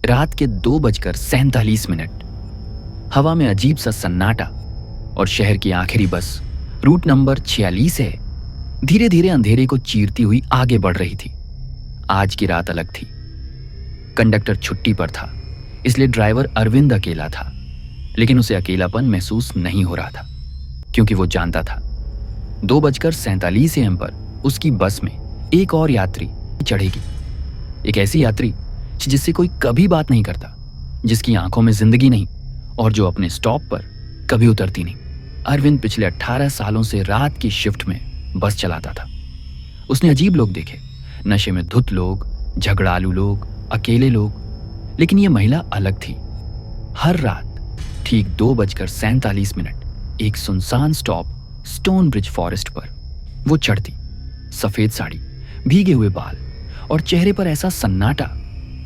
रात के 2:47। हवा में अजीब सा सन्नाटा और शहर की आखिरी बस रूट नंबर 46 है धीरे धीरे अंधेरे को चीरती हुई आगे बढ़ रही थी। आज की रात अलग थी। कंडक्टर छुट्टी पर था, इसलिए ड्राइवर अरविंद अकेला था। लेकिन उसे अकेलापन महसूस नहीं हो रहा था, क्योंकि वो जानता था 2:47 AM पर उसकी बस में एक और यात्री चढ़ेगी। एक ऐसी यात्री जिससे कोई कभी बात नहीं करता, जिसकी आंखों में जिंदगी नहीं और जो अपने स्टॉप पर कभी उतरती नहीं। अरविंद पिछले 18 सालों से रात की शिफ्ट में बस चलाता था। उसने अजीब लोग देखे, नशे में धुत लोग, झगड़ालू लोग, अकेले लोग, लेकिन ये महिला अलग थी। हर रात ठीक 2:47 एक सुनसान स्टॉप स्टोन ब्रिज फॉरेस्ट पर वो चढ़ती। सफेद साड़ी, भीगे हुए बाल और चेहरे पर ऐसा सन्नाटा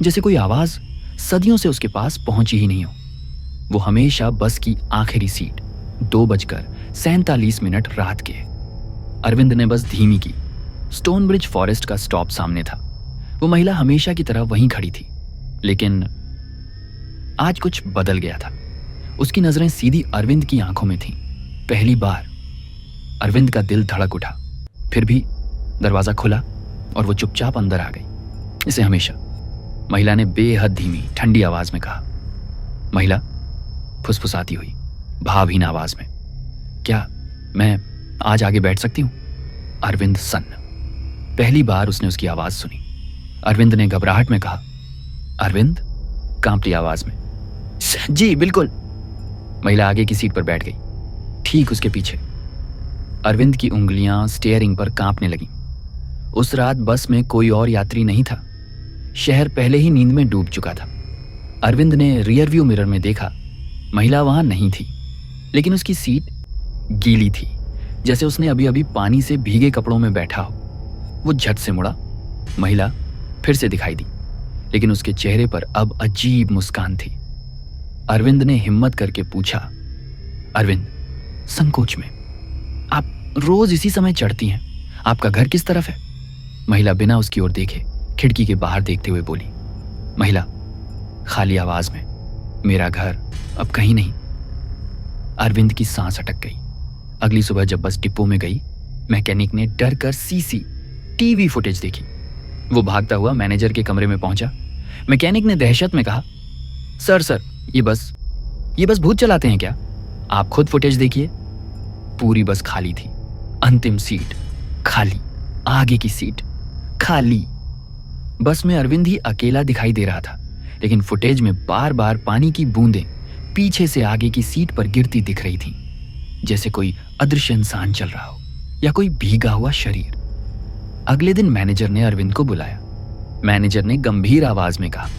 जैसे कोई आवाज सदियों से उसके पास पहुंची ही नहीं हो। वो हमेशा बस की आखिरी सीट 2:47 रात के। अरविंद ने बस धीमी की। स्टोन ब्रिज फॉरेस्ट का स्टॉप सामने था। वो महिला हमेशा की तरह वहीं खड़ी थी, लेकिन आज कुछ बदल गया था। उसकी नजरें सीधी अरविंद की आंखों में थीं। पहली बार अरविंद का दिल धड़क उठा। फिर भी दरवाजा खुला और वो चुपचाप अंदर आ गई। इसे हमेशा, महिला ने बेहद धीमी ठंडी आवाज में कहा। महिला फुसफुसाती हुई भावहीन आवाज में, क्या मैं आज आगे बैठ सकती हूं? अरविंद सन्न। पहली बार उसने उसकी आवाज सुनी। अरविंद ने घबराहट में कहा, अरविंद? कांपती आवाज में, जी बिल्कुल। महिला आगे की सीट पर बैठ गई, ठीक उसके पीछे। अरविंद की उंगलियां स्टीयरिंग पर कांपने लगीं। उस रात बस में कोई और यात्री नहीं था। शहर पहले ही नींद में डूब चुका था। अरविंद ने रियर व्यू मिरर में देखा, महिला वहां नहीं थी, लेकिन उसकी सीट गीली थी, जैसे उसने अभी अभी पानी से भीगे कपड़ों में बैठा हो। वो झट से मुड़ा। महिला फिर से दिखाई दी, लेकिन उसके चेहरे पर अब अजीब मुस्कान थी। अरविंद ने हिम्मत करके पूछा, अरविंद, संकोच में, आप रोज इसी समय चढ़ती हैं, आपका घर किस तरफ है? महिला बिना उसकी ओर देखे खिड़की के बाहर देखते हुए बोली। महिला खाली आवाज में, मेरा घर अब कहीं नहीं। अरविंद की सांस अटक गई। अगली सुबह जब बस डिपो में गई, मैकेनिक ने डर कर CCTV फुटेज देखी। वो भागता हुआ मैनेजर के कमरे में पहुंचा। मैकेनिक ने दहशत में कहा, सर ये बस भूत चलाते हैं क्या? आप खुद फुटेज देखिए। पूरी बस खाली थी। अंतिम सीट खाली, आगे की सीट खाली। बस में अरविंद ही अकेला दिखाई दे रहा था, लेकिन फुटेज में बार बार पानी की बूंदें पीछे से आगे की सीट पर गिरती दिख रही थीं, जैसे कोई अदृश्य इंसान चल रहा हो या कोई भीगा हुआ शरीर। अगले दिन मैनेजर ने अरविंद को बुलाया। मैनेजर ने गंभीर आवाज में कहा,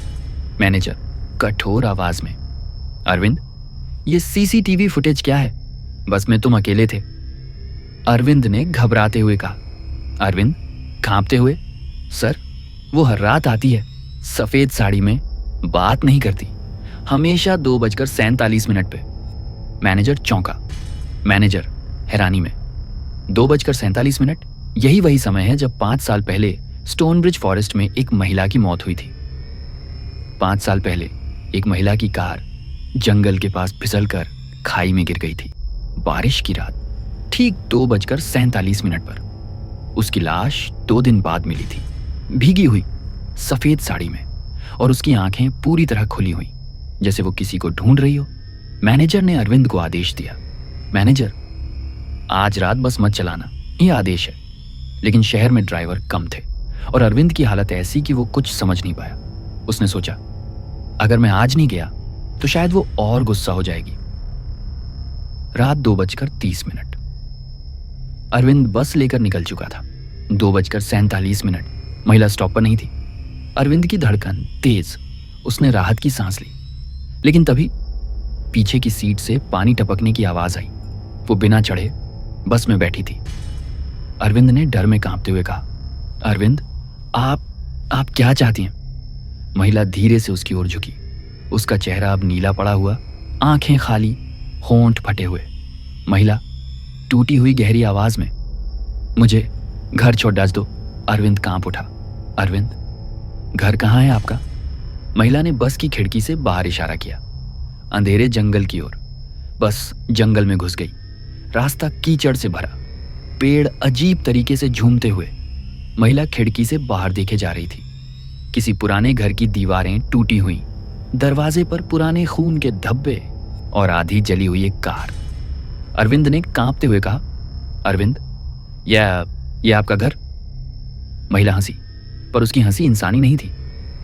मैनेजर कठोर आवाज में, अरविंद, ये CCTV फुटेज क्या है? बस में तुम अकेले थे। अरविंद ने घबराते हुए कहा, अरविंद कांपते हुए, सर वो हर रात आती है, सफेद साड़ी में, बात नहीं करती, हमेशा 2:47 पे। मैनेजर चौंका। मैनेजर हैरानी में, 2:47, यही वही समय है जब 5 साल पहले स्टोन ब्रिज फॉरेस्ट में एक महिला की मौत हुई थी। 5 साल पहले एक महिला की कार जंगल के पास फिसलकर खाई में गिर गई थी। बारिश की रात, ठीक 2:47 पर। उसकी लाश 2 दिन बाद मिली थी, भीगी हुई सफेद साड़ी में, और उसकी आंखें पूरी तरह खुली हुई, जैसे वो किसी को ढूंढ रही हो। मैनेजर ने अरविंद को आदेश दिया, मैनेजर, आज रात बस मत चलाना, ये आदेश है। लेकिन शहर में ड्राइवर कम थे और अरविंद की हालत ऐसी कि वो कुछ समझ नहीं पाया। उसने सोचा, अगर मैं आज नहीं गया तो शायद वो और गुस्सा हो जाएगी। रात 2:30। अरविंद बस लेकर निकल चुका था। 2:47, महिला स्टॉप पर नहीं थी। अरविंद की धड़कन तेज। उसने राहत की सांस ली, लेकिन तभी पीछे की सीट से पानी टपकने की आवाज आई। वो बिना चढ़े बस में बैठी थी। अरविंद ने डर में कांपते हुए कहा, अरविंद, आप क्या चाहती हैं? महिला धीरे से उसकी ओर झुकी। उसका चेहरा अब नीला पड़ा हुआ, आंखें खाली, होंठ फटे हुए। महिला टूटी हुई गहरी आवाज में, मुझे घर छोड़ दो। अरविंद कांप उठा। अरविंद, घर कहाँ है आपका? महिला ने बस की खिड़की से बाहर इशारा किया, अंधेरे जंगल की ओर। बस जंगल में घुस गई। रास्ता कीचड़ से भरा, पेड़ अजीब तरीके से झूमते हुए। महिला खिड़की से बाहर देखे जा रही थी। किसी पुराने घर की दीवारें टूटी हुई, दरवाजे पर पुराने खून के धब्बे और आधी जली हुई एक कार। अरविंद ने कांपते हुए कहा, अरविंद, यह आपका घर? महिला हंसी, पर उसकी हंसी इंसानी नहीं थी।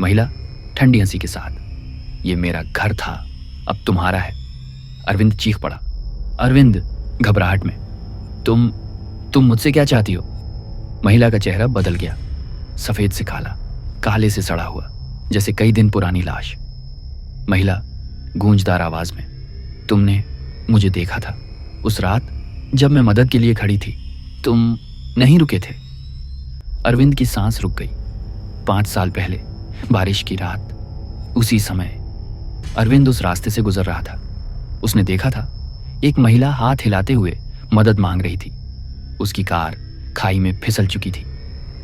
महिला ठंडी हंसी के साथ, ये मेरा घर था, अब तुम्हारा है। अरविंद चीख पड़ा। अरविंद घबराहट में, तुम मुझसे क्या चाहती हो? महिला का चेहरा बदल गया, सफेद से काला, काले से सड़ा हुआ, जैसे कई दिन पुरानी लाश। महिला गूंजदार आवाज में, तुमने मुझे देखा था उस रात जब मैं मदद के लिए खड़ी थी, तुम नहीं रुके थे। अरविंद की सांस रुक गई। 5 साल पहले बारिश की रात, उसी समय अरविंद उस रास्ते से गुजर रहा था। उसने देखा था एक महिला हाथ हिलाते हुए मदद मांग रही थी। उसकी कार खाई में फिसल चुकी थी,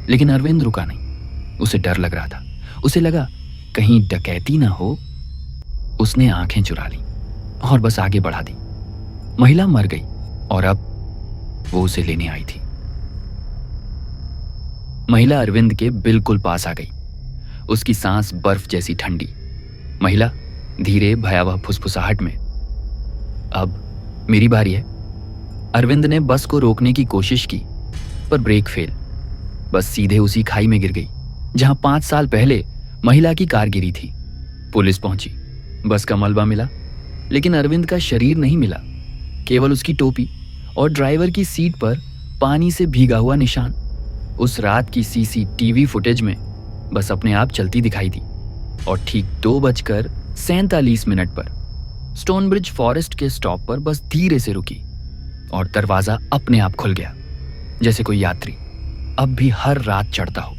लेकिन अरविंद रुका नहीं। उसे डर लग रहा था। उसे लगा कहीं डकैती ना हो। उसने आंखें चुरा ली और बस आगे बढ़ा दी। महिला मर गई और अब वो उसे लेने आई थी। महिला अरविंद के बिल्कुल पास आ गई। उसकी सांस बर्फ जैसी ठंडी। महिला धीरे भयावह फुसफुसाहट में, अब मेरी बारी है। अरविंद ने बस को रोकने की कोशिश की, पर ब्रेक फेल। बस सीधे उसी खाई में गिर गई जहां 5 साल पहले महिला की कार गिरी थी। पुलिस पहुंची, बस का मलबा मिला, लेकिन अरविंद का शरीर नहीं मिला। केवल उसकी टोपी और ड्राइवर की सीट पर पानी से भीगा हुआ निशान। उस रात की सीसीटीवी फुटेज में बस अपने आप चलती दिखाई दी और ठीक 2:47 पर स्टोनब्रिज फॉरेस्ट के स्टॉप पर बस धीरे से रुकी और दरवाजा अपने आप खुल गया, जैसे कोई यात्री अब भी हर रात चढ़ता हो।